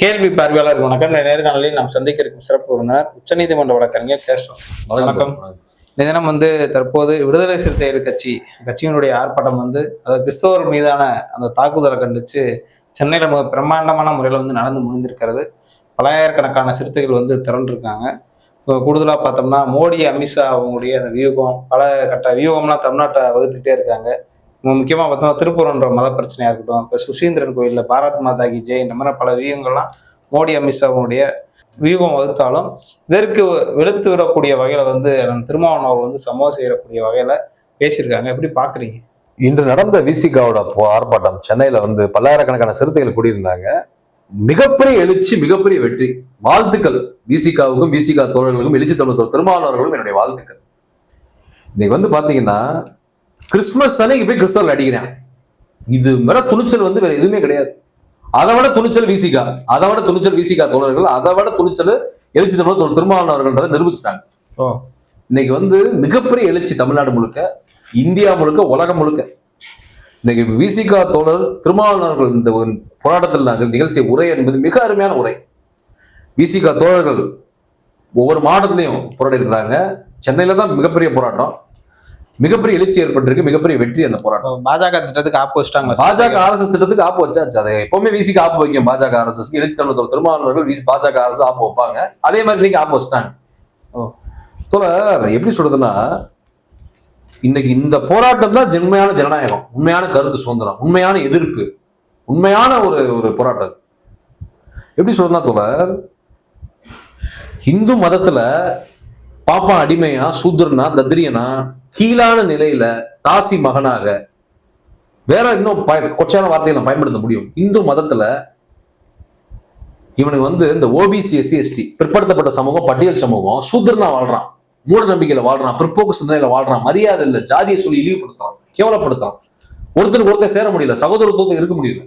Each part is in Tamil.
கேள்வி பார்வையாளர் வணக்கம். நேர்காணலில் நாம் சந்திக்க இருக்கும் சிறப்பு விருந்தினர் உச்சநீதிமன்ற வழக்கறிஞர் கேஸ்டோ. வணக்கம். இந்த தினம் தற்போது விடுதலை சிறுத்தைகள் கட்சியினுடைய ஆர்ப்பாட்டம் அதாவது கிறிஸ்தவர் மீதான அந்த தாக்குதலை கண்டிச்சு சென்னையில மிக பிரம்மாண்டமான முறையில் நடந்து முடிந்திருக்கிறது. பலாயிரக்கணக்கான சிறுத்தைகள் திரண்டிருக்காங்க. கூடுதலாக பார்த்தோம்னா மோடி, அமித்ஷா அவங்களுடைய அந்த வியூகம், பல கட்ட வியூகம்லாம் தமிழ்நாட்டை வகுத்துக்கிட்டே இருக்காங்க. முக்கியமாக பார்த்தோம்னா திருப்பூர்ன்ற மத பிரச்சனையாக இருக்கட்டும், இப்போ சுசீந்திரன் கோயிலில் பாரத் மாதா கி ஜெய், இந்த மாதிரி பல வியூகங்கள்லாம் மோடி, அமித்ஷாவுடைய வியூகம் வகுத்தாலும் இதற்கு வெளுத்து விடக்கூடிய வகையில் திருமாவளவன் சமூக செய்யக்கூடிய வகையில் பேசியிருக்காங்க. எப்படி பார்க்குறீங்க? இன்று நடந்த விசிகாவோட ஆர்ப்பாட்டம் சென்னையில பல்லாயிரக்கணக்கான சிறுத்தைகள் கூடியிருந்தாங்க. மிகப்பெரிய எழுச்சி, மிகப்பெரிய வெற்றி. வாழ்த்துக்கள் விசிகாவுக்கும், விசிகா தோழர்களுக்கும், எழுச்சி தமிழ் திருமாவளவர்களும் என்னுடைய வாழ்த்துக்கள். இன்னைக்கு பாத்தீங்கன்னா கிறிஸ்துமஸ் அன்னைக்கு போய் கிறிஸ்தவர்கள் அடிக்கிறேன். இது மேல துணிச்சல் வேற எதுவுமே கிடையாது. அதை விட துணிச்சல் விசிகா, அதை விட துணிச்சல் விசிகா தோழர்கள், அதை விட துணிச்சல் எழுச்சி தமிழ் திருமாவளவர்கள்ன்றதை நிரூபிச்சுட்டாங்க. இன்னைக்கு மிகப்பெரிய எழுச்சி தமிழ்நாடு முழுக்க, இந்தியா முழுக்க, உலகம் முழுக்க. இன்னைக்கு விசிகா தோழர் திருமாவளவர்கள் இந்த போராட்டத்தில் நாங்கள் நிகழ்த்திய உரை என்பது மிக அருமையான உரை. விசிகா தோழர்கள் ஒவ்வொரு மாவட்டத்திலையும் போராடி இருக்கிறாங்க. சென்னையில தான் மிகப்பெரிய போராட்டம், மிகப்பெரிய எழுச்சி ஏற்பட்டிருக்கு, மிகப்பெரிய வெற்றி அந்த போராட்டம். பாஜக திட்டத்துக்கு ஆப்பு வச்சிட்டாங்க. பாஜக RSS திட்டத்துக்கு ஆப்பு வச்சாச்சு. அதை எப்பவுமே விசிக்கு ஆப்பு வைக்கும். பாஜக RSS எழுச்சி தமிழ் திருமாவளவர்கள் பாஜக அரசு ஆப்பு வைப்பாங்க. அதே மாதிரி இன்னைக்கு ஆப்பு வச்சிட்டாங்க. எப்படி சொல்றதுன்னா, இன்னைக்கு இந்த போராட்டம் தான் உண்மையான ஜனநாயகம், உண்மையான கருத்து சுதந்திரம், உண்மையான எதிர்ப்பு, உண்மையான ஒரு போராட்டம். எப்படி சொல்றதுன்னா தோழர், இந்து மதத்துல பாப்பா அடிமையா, சூத்ரனா, தத்ரியனா, கீழான நிலையில தாசி மகனாக, வேற இன்னும் கொச்சையான வார்த்தையை நான் பயன்படுத்த முடியும். இந்து மதத்துல இவனுக்கு இந்த OBC SC ST பிற்படுத்தப்பட்ட சமூகம், பட்டியல் சமூகம், சூத்ரனா வாழ்றான், மூட நம்பிக்கையில வாழ்றான், பிற்போக்கு சிந்தனையில வாழ்றான், மரியாதை இல்லை, ஜாதியை சொல்லி இழிவுபடுத்துறான், கேவலப்படுத்துறான். ஒருத்தருக்கு ஒருத்தர் சேர முடியல, சகோதரத்துவத்தை இருக்க முடியல.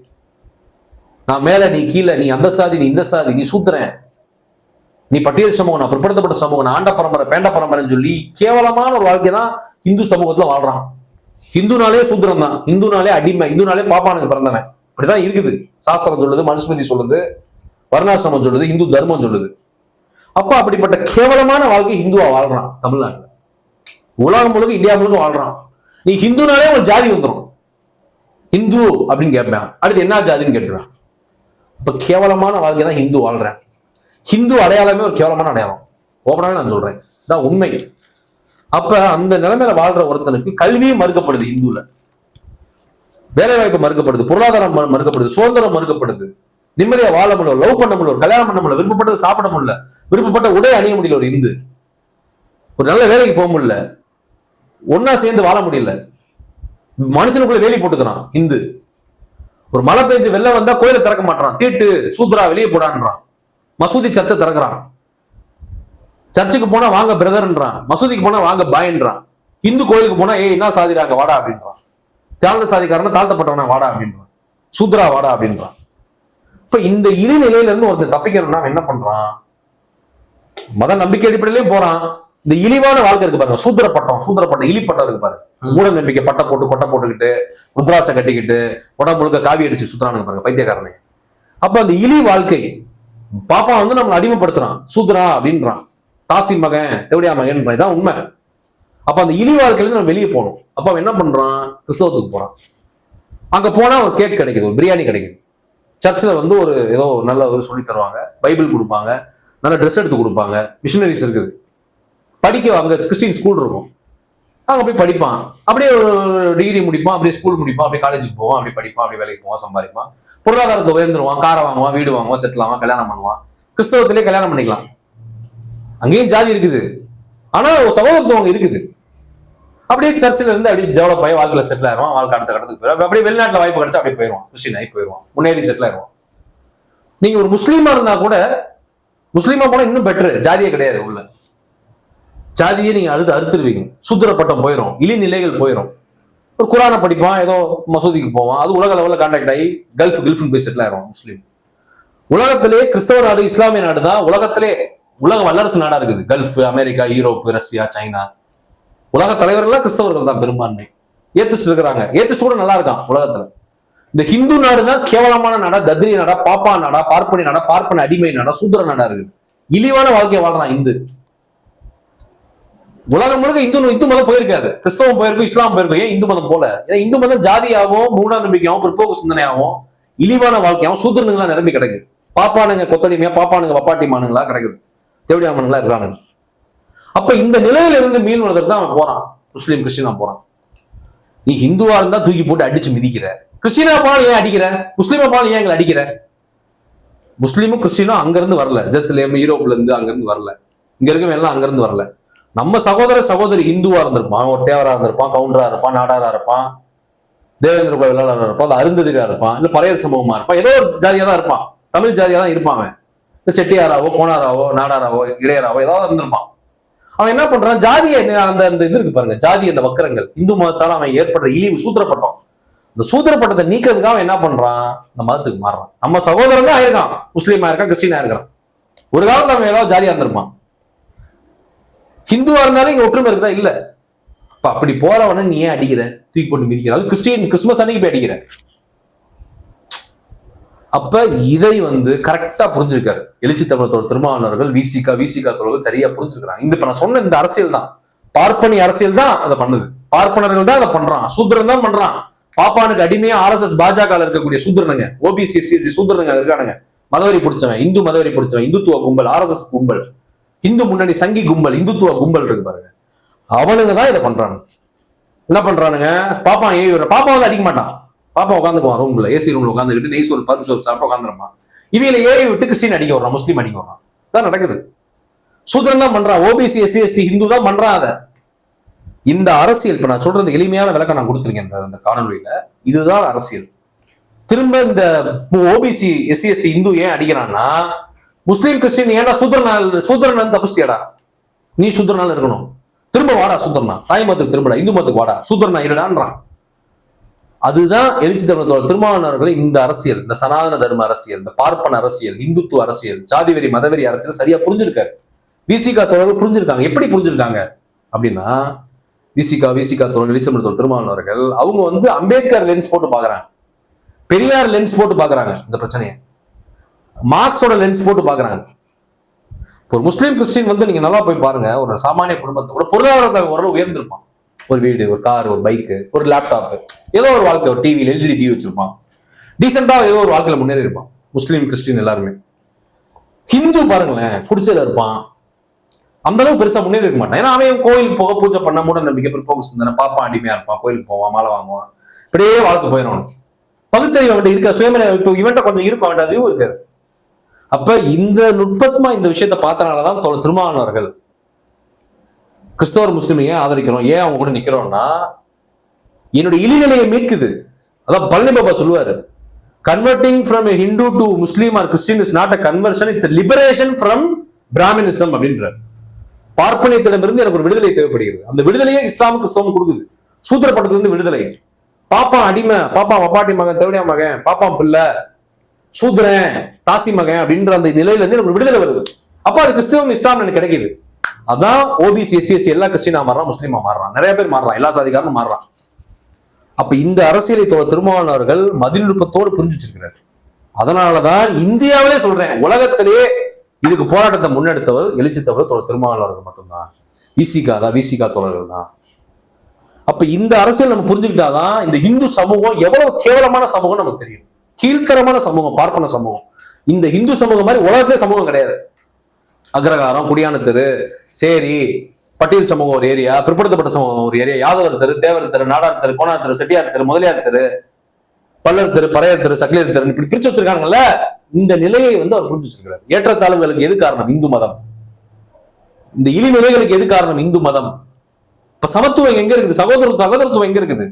நான் மேல, நீ கீழே, நீ அந்த சாதி, நீ இந்த சாதி, நீ சூத்திரன், நீ பட்டியல் சமூகம், நான் பிற்படுத்தப்பட்ட சமூகம், நான் ஆண்ட பரம்பரை, பேண்ட பரம்பரைன்னு சொல்லி கேவலமான ஒரு வாழ்க்கை தான் இந்து சமூகத்துல வாழ்றான். இந்துனாலே சூத்திரம் தான், இந்துனாலே அடிமை, இந்துனாலே பாப்பானுக்கு பிறந்தவன். இப்படிதான் இருக்குது. சாஸ்திரம் சொல்லுது, மனுஸ்மிருதி சொல்லுது, வர்ணாசிரமம் சொல்லுது, இந்து தர்மம் சொல்லுது. அப்ப அப்படிப்பட்ட கேவலமான வாழ்க்கை இந்துவா வாழ்றான் தமிழ்நாட்டுல. உலகம் முழுக்க, இந்தியா முழுக்க வாழ்றான். நீ ஹிந்துனாலே ஒரு ஜாதி வந்துடும். ஹிந்து அப்படின்னு கேட்பேன், அடுத்து என்ன ஜாதின்னு கேட்டுறான். இப்ப கேவலமான வாழ்க்கை தான் ஹிந்து வாழ்றேன். ஹிந்து அடையாளமே ஒரு கேவலமான அடையாளம். ஓப்பனாவே நான் சொல்றேன், இதான் உண்மை. அப்ப அந்த நிலைமையில வாழ்ற ஒருத்தனுக்கு கல்வியும் மறுக்கப்படுது, இந்துல வேலை வாய்ப்பு மறுக்கப்படுது, பொருளாதாரம் மறுக்கப்படுது, சுதந்திரம் மறுக்கப்படுது, நிம்மதியா வாழ முடியல, லவ் பண்ண முடியல, கல்யாணம் பண்ண முடியல, விருப்பப்பட்டது சாப்பிட முடியல, விருப்பப்பட்ட உடை அணிய முடியல, ஒரு இந்து ஒரு நல்ல வேலைக்கு போக முடியல, ஒன்னா சேர்ந்து வாழ முடியல, மனுஷனுக்குள்ள வேலி போட்டுக்கிறான் இந்து. ஒரு மழை பெஞ்சு வெள்ளம் வந்தா கோயிலை திறக்க மாட்டான், தீட்டு சூத்ரா வெளியே போடான்றான். மசூதி சர்ச்சை திறக்கிறான். சர்ச்சுக்கு போனா வாங்க பிரதர்ன்றான், மசூதிக்கு போனா வாங்க பாயின்றான். இந்து கோயிலுக்கு போனா என்ன சாதிறாங்க வாடா அப்படின்றான். தாழ்ந்த சாதிக்காரன தாழ்த்தப்பட்டவன வாடா அப்படின்றான், சூத்ரா வாடா அப்படின்றான். இப்ப இந்த இழிநிலையில இருந்து ஒருத்தர் தப்பிக்கணும்னா என்ன பண்றான்? மத நம்பிக்கை அடிப்படையிலேயே போறான். இந்த இழிவான வாழ்க்கை இருக்கு பாருங்க, சூத்திரப்பட்டம் இழிப்பட்டம் இருக்கு பாருங்க, மூட நம்பிக்கை பட்டை போட்டு கொட்டை போட்டுக்கிட்டு ருத்ராட்சை கட்டிக்கிட்டு உடம்பு முழுக்க காவி அடிச்சு சுத்துறானுங்க பாருங்க, பைத்தியக்காரனே. அப்ப அந்த இழி வாழ்க்கை பாப்பா நம்மளை அடிமைப்படுத்துறான், சூத்ரா அப்படின்றான், தாசி மகன், தேவடியா மகன், இதான் உண்மை. அப்ப அந்த இழி வாழ்க்கையில நம்ம வெளியே போகணும். அப்ப அவன் என்ன பண்றான்? கிறிஸ்தவத்துக்கு போறான். அங்க போனா ஒரு கேக் கிடைக்குது, ஒரு பிரியாணி கிடைக்குது. சர்ச்சில் ஒரு ஏதோ நல்ல சொல்லி தருவாங்க, பைபிள் கொடுப்பாங்க, நல்ல ட்ரெஸ் எடுத்து கொடுப்பாங்க, மிஷினரிஸ் இருக்குது, படிக்க அங்க கிறிஸ்டின் ஸ்கூல் இருக்கும், அங்க போய் படிப்பான். அப்படியே ஒரு டிகிரி முடிப்பான், அப்படியே ஸ்கூல் முடிப்பான், அப்படியே காலேஜுக்கு போவான், அப்படியே படிப்பான், அப்படியே வேலைக்கு போவான், சம்பாதிப்பான், பொருளாதாரத்தை உயர்ந்துருவான், காரை வாங்குவான், வீடு வாங்குவான், செட்டில் ஆவான், கல்யாணம் பண்ணுவான். கிறிஸ்தவத்திலே கல்யாணம் பண்ணிக்கலாம். அங்கேயும் ஜாதி இருக்குது, ஆனா ஒரு சகோதரத்துவம் இருக்குது. அப்படியே சர்ச்சில் இருந்து அப்படியே டெவலப் ஆகி வாழ்க்கையில செட்டில் ஆயிடுவான், வாழ்க்கை அடுத்த கட்டத்துக்கு போயிடும். அப்படியே வெளிநாட்டுல வாய்ப்பு கிடைச்சா அப்படியே போயிடுவான், கிறிஸ்டின் ஆகி போயிடுவான், முன்னேறி செட்டில் ஆயிடுவான். நீங்க ஒரு முஸ்லீமா இருந்தா கூட, முஸ்லீமா போனா இன்னும் பெட்டரு, ஜாதியே கிடையாது உள்ள. ஜாதியை நீங்க அறுத்துருவீங்க, சூத்திரப்பட்டம் போயிடும், இழிநிலைகள் போயிடும். ஒரு குரானை படிப்பான், ஏதோ மசூதிக்கு போவான், அது உலக லெவலில் கான்டாக்ட் ஆகி கல்ஃப்னு போய் செட்டில் ஆயிடும் முஸ்லீம். உலகத்திலே கிறிஸ்தவ நாடு, இஸ்லாமிய நாடு தான் உலகத்திலே உலக வல்லரசு நாடா இருக்குது. Gulf, America, Europe, Russia, China, உலக தலைவர்கள்லாம் கிறிஸ்தவர்கள் தான் பெரும்பான்மை. ஏத்திஸ்ட் இருக்கிறாங்க, ஏத்திஸ்ட் கூட நல்லா இருக்கான் உலகத்துல. இந்த ஹிந்து நாடு தான் கேவலமான நாடா, தத்ரிய நாடா, பாப்பா நாடா, பார்ப்பனி நாடா, பார்ப்பன அடிமை நாடா, சூத்திர நாடா இருக்குது. இழிவான வாழ்க்கையை வாழ்றான் இந்து. உலகம் முழுக்க இந்து மதம் போயிருக்காது, கிறிஸ்தவம் போயிருக்கும், இஸ்லாம் போயிருக்கும். ஏன் இந்து மதம் போல? ஏன்னா இந்து மதம் ஜாதியாகவும் மூட நம்பிக்கையாகவும் பிற்போக்கு சிந்தனையாகவும் இழிவான வாழ்க்கையாகவும் சூத்திரனுங்களா நிரம்பி கிடக்கு. பாப்பானுங்க கொத்தடிமையா, பாப்பானுங்க வப்பாட்டிமானுங்களா கிடக்குது, தேவடியாமனுங்களா இருக்கானுங்க. அப்ப இந்த நிலையில இருந்து மீள்வதற்கு தான் அவன் போறான், முஸ்லீம் கிறிஸ்டினா போறான். நீ ஹிந்துவா இருந்தா தூக்கி போட்டு அடிச்சு மிதிக்கிற, கிறிஸ்டினா போனாலும் ஏன் அடிக்கிற, முஸ்லீமா போனாலும் ஏன் எங்களை அடிக்கிற? முஸ்லீமும் கிறிஸ்டினும் அங்கிருந்து வரல, ஜெருசலேம் யூரோப்ல இருந்து அங்கிருந்து வரல, இங்க இருக்கவன் எல்லாம் அங்கிருந்து வரல. நம்ம சகோதரி ஹிந்துவா இருந்திருப்பான், ஒரு தேவரா இருந்திருப்பான், கவுண்டரா இருப்பான், நாடாரா இருப்பான், தேவேந்திர கோவிலாளராக இருப்பான், அது அருந்ததிரா இருப்பான், இல்ல பறையர் சமூகமா இருப்பான், ஏதோ ஒரு ஜாதியா தான் இருப்பான், தமிழ் ஜாதியா தான் இருப்பான். அவன் செட்டியாராவோ, கோணாராவோ, நாடாராவோ, இடையராவோ ஏதாவது இருந்திருப்பான். அவன் என்ன பண்றான், ஜாதியை அந்த இது இருக்கு பாருங்க, ஜாதி அந்த வக்கரங்கள், இந்து மதத்தால அவன் ஏற்படுற இழிவு சூத்திரப்பட்டம், இந்த சூத்திரப்பட்டத்தை நீக்கிறதுக்காக அவன் என்ன பண்றான், இந்த மதத்துக்கு மாறுறான். நம்ம சகோதரன் தான் ஆயிருக்கான், முஸ்லீமா இருக்கான், கிறிஸ்டினா இருக்கிறான். ஒரு காலத்துல அவன் ஏதாவது ஜாதியா இருந்திருப்பான். ஹிந்துவா இருந்தாலும் இங்க ஒற்றுமை இருக்குதா? இல்ல. அப்ப அப்படி போறவன நீ ஏன் அடிக்கிற, தூக்கி போட்டு மிதிக்கிற? அது கிறிஸ்துமஸ் அன்னைக்கு போய் அடிக்கிற. அப்ப இதை கரெக்டா புரிஞ்சிருக்காரு எழுச்சி தமிழத்தோட திருமாவளவர்கள், விசிகா தோழர்கள் சரியா புரிஞ்சுக்கிறாங்க. இப்ப நான் சொன்ன இந்த அரசியல் தான், பார்ப்பனி அரசியல் தான் அதை பண்ணுது, பார்ப்பனர்கள் தான் அதை பண்றான், சூத்திரன் தான் பண்றான். பாப்பானுக்கு அடிமையா RSS பாஜக இருக்கக்கூடிய சூத்திரனுங்க, OBC SC சூத்திரனுங்க இருக்கானுங்க, மதவரி பிடிச்சவன், இந்து மதவரி பிடிச்சவன், இந்துத்துவ கும்பல், RSS கும்பல், இந்து முன்னணி சங்கி கும்பல், இந்துத்துவ கும்பல் இருக்கு பாருங்க, அவனுங்க தான் இதை பண்றானுங்க. என்ன பண்றானுங்க, பாப்பா பாப்பா அடிக்க மாட்டான், பாப்பா உட்காந்துக்குவான் ரூம்ல, AC ரூம்ல உட்காந்துக்கிட்டு நெய் சோறு பருப்பு சோறு சாப்பிட்டு உட்காந்துருப்பான். இவையில ஏறி விட்டு கிறிஸ்டின் அடிக்க வர்றான், முஸ்லீம் அடிக்க வர்றான். தான் நடக்குது. சூத்திரன் தான் பண்றான், OBC SC ST ஹிந்து தான் பண்றான். அதை இந்த அரசியல் இப்ப நான் சொல்றது எளிமையான விளக்கம் நான் கொடுத்துருக்கேன் இந்த காணொலியில. இதுதான் அரசியல். திரும்ப இந்த OBC SC ST இந்து ஏன் அடிக்கிறான்னா, முஸ்லீம் கிறிஸ்டின் ஏன்னா சூத்திரன் தப்பிச்சிட்டியாடா, நீ சூத்திரனால இருக்கணும், திரும்ப வாடா சூத்திரனா, தாய் மதத்துக்கு திரும்படா, இந்து மதத்துக்கு வாடா, சூத்திரனா இருடான்றான். அதுதான் எழுச்சி தமிழத்தோட திருமாவளவர்கள் இந்த அரசியல், இந்த சனாதன தர்ம அரசியல், இந்த பார்ப்பன அரசியல், இந்துத்துவ அரசியல், ஜாதிவெறி மதவெறி அரசியல் சரியா புரிஞ்சிருக்காரு. விசிகா தோழர்கள் புரிஞ்சிருக்காங்க. எப்படி புரிஞ்சிருக்காங்க அப்படின்னா, விசிகா தோழர்கள், எழுச்சி தமிழத்தோட திருமாவளவர்கள் அவங்க அம்பேத்கர் லென்ஸ் போட்டு பாக்குறாங்க, பெரியார் லென்ஸ் போட்டு பாக்குறாங்க, இந்த பிரச்சனையை மார்க்ஸோட லென்ஸ் போட்டு பாக்குறாங்க. ஒரு முஸ்லீம் கிறிஸ்டின் நீங்க நல்லா போய் பாருங்க, ஒரு சாமானிய குடும்பத்தோட பொருளாதாரத்தை ஓரளவு உயர்ந்திருப்பான், ஒரு வீடு, ஒரு கார், ஒரு பைக்கு, ஒரு லேப்டாப், ஏதோ ஒரு வாழ்க்கை, ஒரு டிவி, LCD டிவி வச்சிருப்பான், டீசெண்டா ஏதோ ஒரு வாழ்க்கையில முன்னேறி இருப்பான். முஸ்லீம் கிறிஸ்டின் எல்லாருமே. ஹிந்து பாருங்களேன், குடிசையில இருப்பான், அந்த அளவுக்கு பெருசா முன்னேறி இருக்க மாட்டான். ஏன்னா அவன் கோயிலுக்கு போக, பூஜை பண்ண, மூட நம்பிக்கை, பிற்போக்கு சிந்தனை, பாப்பா அடிமையா இருப்பான், கோயிலுக்கு போவான், மாலை வாங்குவான், இப்படியே வாழ்க்கை போயிடும். பகுத்தறிவு அவன்கிட்ட இருக்க, சுயமன இப்போ இவன்ட்ட கொஞ்சம் இருக்கும், அவன்கிட்ட அதுவும் இருக்காது. அப்ப இந்த நுட்பமா இந்த விஷயத்த பார்த்தனாலதான் திருமாவளவர்கள் கிறிஸ்தவர் முஸ்லிம் ஏன் ஆதரிக்கிறோம், ஏன் அவங்க கூட நிக்கிறோம்னா, என்னுடைய இழிநிலையை மீட்குது. அதான் பழனி பாபா சொல்லுவாரு, converting from Hindu to Muslim or Christian is not a conversion, it's liberation from Brahminism அப்படின்ற. பார்ப்பனியத்திடமிருந்து எனக்கு ஒரு விடுதலை தேவைப்படுகிறது. அந்த விடுதலையே இஸ்லாமும் கிறிஸ்தவம் கொடுக்குது. சூத்திரப்பட்டத்திலிருந்து விடுதலை. பாப்பா அடிமை, பாப்பா வப்பாட்டி மகன், தேவடியா மகன், பாப்பா பிள்ளை, சூத்திரன், தாசி மகன் அப்படின்ற அந்த நிலையில இருந்து எனக்கு விடுதலை வருது. அப்ப அது கிறிஸ்தவம் இஸ்லாம் எனக்கு கிடைக்குது. அதான் OBC SC ST எல்லா கிறிஸ்டினா மாறுறான், முஸ்லீமா மாறுறான், நிறைய பேர் மாறுறான், எல்லா சாதிக்காரனும் மாறுறான். அப்ப இந்த அரசியலை திருமாவளவர்கள் மதிநுட்பத்தோடு புரிஞ்சு வச்சிருக்கிறார். அதனாலதான் இந்தியாவிலே சொல்றேன், உலகத்திலேயே இதுக்கு போராட்டத்தை முன்னெடுத்தவர் எழுச்சி தமிழர் திருமாவளவர்கள் மட்டும்தான், விசிகா தோழர்கள் தான். அப்ப இந்த அரசியல் நம்ம புரிஞ்சுக்கிட்டாதான் இந்த இந்து சமூகம் எவ்வளவு கேவலமான சமூகம் நமக்கு தெரியும். கீழ்த்தரமான சமூகம், பார்ப்பன சமூகம். இந்த இந்து சமூகம் மாதிரி உலகத்திலே சமூகம் கிடையாது. அக்ரகாரம், குடியான தெரு, சேரி, பட்டியல் சமூகம் ஒரு ஏரியா, பிற்படுத்தப்பட்ட சமூகம் ஒரு ஏரியா, யாதவர் தெரு, தேவர் தெரு, நாடார் தெரு, கோனார் தெரு, செட்டியார் தெரு, முதலியார் தெரு, பல்லர் தெரு, பறையர் தெரு, சக்கிலியர் தெரு, இப்படி பிரிச்சு வச்சிருக்காங்கல்ல. இந்த நிலையை அவர் புரிஞ்சு வச்சிருக்கிறார். ஏற்றத்தாழ்வுகளுக்கு எது காரணம்? இந்து மதம். இந்த இழிநிலைகளுக்கு எது காரணம்? இந்து மதம். இப்ப சமத்துவம் எங்க இருக்குது? சகோதரத்துவம் எங்க இருக்குது?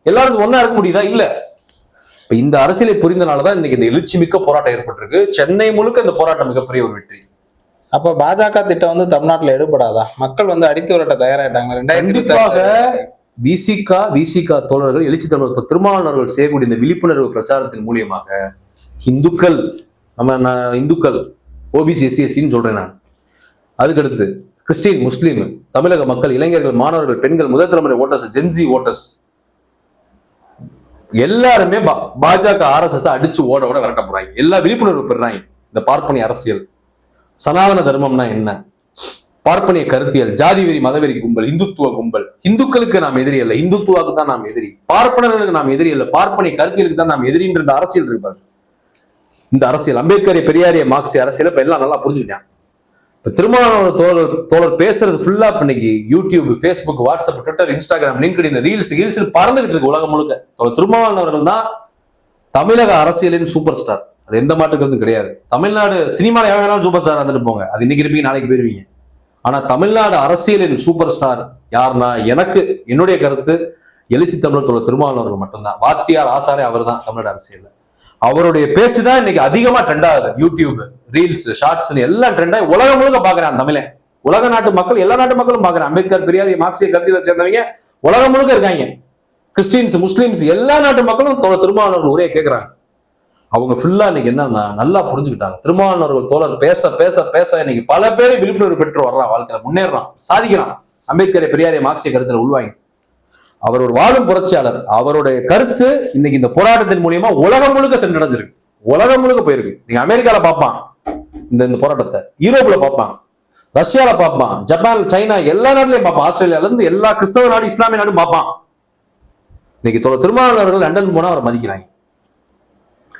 எல்லாரும் ஒன்னா இருக்க முடியுதா? இல்ல. இந்த அரசியலை புரிந்தனாலதான் இன்னைக்கு இந்த எழுச்சி மிக்க போராட்டம் ஏற்பட்டிருக்கு. சென்னை முழுக்க இந்த போராட்டம் மிகப்பெரிய ஒரு வெற்றி. அப்ப பாஜக திட்டம் தமிழ்நாட்டுல எடுபடாதா? மக்கள் அடித்து விரட்ட தயாராயிட்டாங்க. 2020 விசிகா தோழர்கள், எழுச்சி தமிழர் திருமாவளவர்கள் செய்யக்கூடிய இந்த விழிப்புணர்வு பிரச்சாரத்தின் மூலியமாக இந்துக்கள், இந்துக்கள் OBC SC ST சொல்றேன் நான், அதுக்கடுத்து கிறிஸ்டின், முஸ்லீம், தமிழக மக்கள், இளைஞர்கள், மாணவர்கள், பெண்கள், முதல் தலைமுறை ஓட்டர்ஸ், ஜென்சி ஓட்டர்ஸ், எல்லாருமே பாஜக RSS அடிச்சு ஓட விரட்ட போறாங்க. எல்லா விழிப்புணர்வு பெறாங்க. இந்த பார்ப்பனிய அரசியல், சனாதன தர்மம்னா என்ன, பார்ப்பனிய கருத்தியல், ஜாதி வெறி மதவெறி கும்பல், இந்துத்துவ கும்பல். இந்துக்களுக்கு நாம் எதிரி அல்ல, இந்துத்துவாக்கு தான் நாம் எதிரி. பார்ப்பனர்களுக்கு நாம் எதிரி அல்ல, பார்ப்பனிய கருத்தியலுக்கு தான் நாம் எதிரின்ற இந்த அரசியல் இருப்பாரு. இந்த அரசியல் அம்பேத்கரிய பெரியாரிய மார்க்சிய அரசியல் இப்ப எல்லாம் நல்லா புரிஞ்சுக்கிட்டான். இப்ப திருமாவளவன் தோழர் பேசுறது ஃபுல்லா இன்னைக்கு YouTube, Facebook, WhatsApp, Twitter, Instagram, LinkedIn, reels பறந்துகிட்டு இருக்கு உலகம் முழுக்க. திருமாவளவன் அவர்கள் தான் தமிழக அரசியலின் சூப்பர் ஸ்டார். அது எந்த மாட்டுக்கு கிடையாது. தமிழ்நாடு சினிமால எவனாலும் சூப்பர் ஸ்டார் வந்துட்டு போங்க, அது இன்னைக்கு இருப்பீங்க, நாளைக்கு போயிருவீங்க. ஆனா தமிழ்நாடு அரசியலின் சூப்பர் ஸ்டார் யாருன்னா, எனக்கு என்னுடைய கருத்து எழுச்சி தமிழர் திருமாவளவன் அவர்கள் மட்டும்தான். வாத்தியார் ஆசாரே அவர் தான் தமிழ்நாடு அரசியல். அவருடைய பேச்சு தான் இன்னைக்கு அதிகமா ட்ரெண்ட் ஆகுது. யூடியூப், ரீல்ஸ், ஷார்ட்ஸ் எல்லாம் ட்ரெண்ட் ஆகி உலகம் முழுக்க பாக்குறான் தமிழன். உலக நாட்டு மக்கள், எல்லா நாட்டு மக்களும் பாக்குறான். அம்பேத்கர் பெரியார் மார்க்சிய கருத்தியலை சேர்ந்தவங்க உலகம் முழுக்க இருக்காங்க. கிறிஸ்டின்ஸ், முஸ்லிம்ஸ், எல்லா நாட்டு மக்களும் திருமாவளவர்கள் ஒரே கேட்கிறாங்க. அவங்க ஃபுல்லா இன்னைக்கு என்னன்னா நல்லா புரிஞ்சுக்கிட்டாங்க. திருமாவளவர்கள் தோழர் பேச பேச பேச இன்னைக்கு பல பேரை விழிப்புணர்வு பெற்று வர்றான், வாழ்க்கையில முன்னேறான், சாதிக்கிறான். அம்பேத்கர் பெரியார் மார்க்சிய கருத்துல உள்வாங்கி அவர் ஒரு வாழும் புரட்சியாளர். அவருடைய கருத்து இன்னைக்கு இந்த போராட்டத்தின் மூலியமா உலகம் முழுக்க சென்றடைஞ்சிருக்கு, உலகம் முழுக்க போயிருக்கு. நீங்க அமெரிக்கால பார்ப்பான் இந்த போராட்டத்தை, யூரோப்ல பார்ப்பான், ரஷ்யால பார்ப்பான், ஜப்பான், சைனா, எல்லா நாட்டிலையும் பார்ப்பான், ஆஸ்திரேலியால இருந்து எல்லா கிறிஸ்தவ நாடு, இஸ்லாமிய நாடும் பார்ப்பான். இன்னைக்கு திருமாவளவர்கள் லண்டன் போனா அவரை மதிக்கிறாங்க,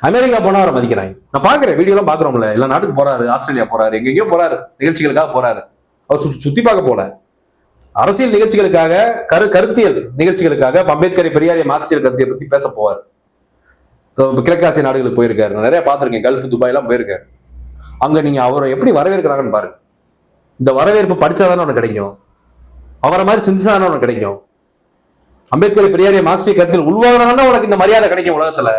அமெரிக்கா போனா அவரை மதிக்கிறாங்க. நான் பாக்குறேன், வீடியோ எல்லாம் பாக்குறோம்ல, எல்லா நாட்டுக்கு போறாரு, ஆஸ்திரேலியா போறாரு, எங்கெங்கயோ போறாரு, நிகழ்ச்சிகளுக்காக போறாரு. அவர் சுத்தி பார்க்க போல, அரசியல் நிகழ்ச்சிகளுக்காக, கருத்தியல் நிகழ்ச்சிகளுக்காக, அம்பேத்கர் பெரியார் மார்க்சியல் கருத்தியல் பத்தி பேச போவார். கிழக்காசிய நாடுகளுக்கு போயிருக்காரு, நான் நிறைய பார்த்திருக்கேன், கல்ஃப், துபாய் எல்லாம் போயிருக்காரு. அங்க நீங்க அவரை எப்படி வரவேற்கிறாங்கன்னு பாருங்க. இந்த வரவேற்பு படிச்சாதானே உனக்கு கிடைக்கும், அவரை மாதிரி சிந்திச்சாதானே உனக்கு கிடைக்கும். அம்பேத்கர் பெரியார் மார்க்சிய கருத்தில் உள்வாங்கினா உனக்கு இந்த மரியாதை கிடைக்கும் உலகத்துல.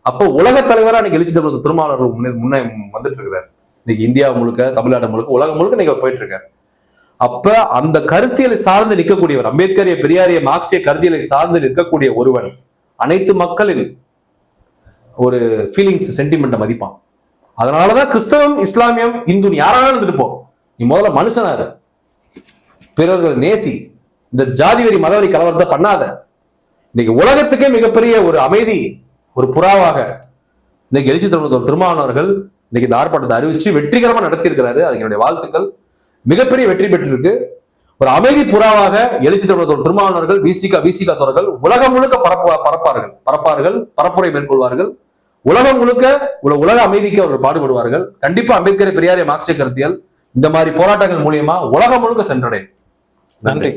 அப்போ உலக தலைவரா இன்னைக்கு எழுச்சி தமிழர் திருமாவளவர்கள் முன்னே வந்துட்டு இருக்கிறார். இன்னைக்கு இந்தியா முழுக்க, தமிழ்நாடு முழுக்க, உலகம் முழுக்க இன்னைக்கு போயிட்டு இருக்காரு. அப்ப அந்த கருத்தியலை சார்ந்து நிற்கக்கூடியவர், அம்பேத்கரிய பெரியாரிய மார்க்சிய கருத்தியலை சார்ந்து நிற்கக்கூடிய ஒருவன் அனைத்து மக்களின் ஒரு ஃபீலிங்ஸ், சென்டிமெண்ட்டை மதிப்பான். அதனாலதான் கிறிஸ்தவம், இஸ்லாமியம், இந்து யாராலும் இருந்துட்டு போ, நீ முதல்ல மனுஷனாரு, பிறர்கள் நேசி, இந்த ஜாதி வெறி மதவெறி கலவரத்தை பண்ணாத. இன்னைக்கு உலகத்துக்கே மிகப்பெரிய ஒரு அமைதி, ஒரு புறாவாக இன்னைக்கு எழுச்சி தமிழர் திருமாவளவர்கள் இன்னைக்கு இந்த ஆர்ப்பாட்டத்தை அறிவிச்சு வெற்றிகரமா நடத்தி இருக்கிறாரு. அதுக்கு என்னுடைய வாழ்த்துக்கள். மிகப்பெரிய வெற்றி பெற்றிருக்கு. ஒரு அமைதி புறாவாக எழுச்சி தமிழர் திருமாவளவர்கள், விசிக தோழர்கள் உலகம் முழுக்க பரப்பார்கள், பரப்புரை மேற்கொள்வார்கள். உலகம் முழுக்க உலக அமைதிக்கு அவர்கள் பாடுபடுவார்கள். கண்டிப்பா அம்பேத்கர் பெரியார் மார்க்சிய கருத்தியல் இந்த மாதிரி போராட்டங்கள் மூலியமா உலகம் முழுக்க சென்றடையும். நன்றி.